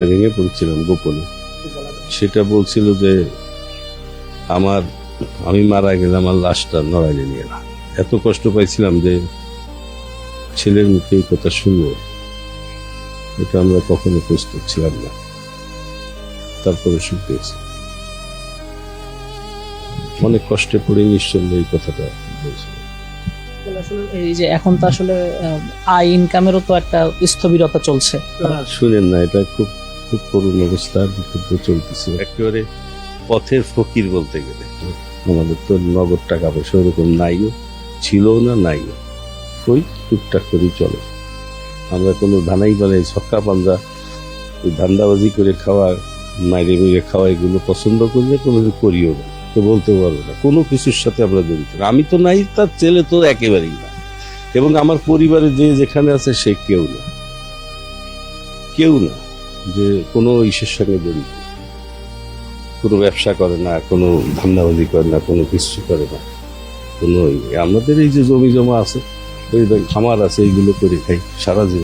ভেঙে পড়ছিলাম গোপনে। সেটা বলছিল যে আমি মারা গেলে আমার লাশটা নড়াইলে নিয়ে না। এত কষ্ট পাইছিলাম যে ছেলের মুখে এই কথা শুনবো, এটা আমরা কখনো প্রস্তুত ছিলাম না। তারপরে সুখ পেয়েছি, অনেক কষ্টে পড়ে নিঃসন্দেহে এই কথাটা বলছিল। এই যে এখন তো আসলে আয় ইনকামেরও তো একটা স্থবিরতা চলছে। শুনেন না, এটা খুব খুব করুণ অবস্থার ভিতরে চলতেছে। একেবারে পথের ফকির বলতে গেলে। আমাদের তো নগদ টাকা পয়সা ওরকম নাইও, ছিল না নাইও, ওই টুকটাক করেই চলে। আমরা কোনো ধানাই বানাই ছক্কা পাঞ্জা ওই ধান্দাবাজি করে খাওয়া, মাইরে মেরে খাওয়া এগুলো পছন্দ করলে কোনো করিও না, তো বলতে পারবো না। কোনো কিছুর সাথে আমরা জড়িত না। আমি তো নাই, তার ছেলে তো একেবারেই না, এবং আমার পরিবারে যে যেখানে আছে সে কেউ না, কেউ না যে কোনো ইসের সঙ্গে জড়িত, কোনো ব্যবসা করে না, কোনো ধান্দাবাজি করে না, কোনো কিছু করে না, কোনো আমাদের এই যে জমি জমা আছে, ওই খামার আছে, এইগুলো করে খাই সারা জীবন।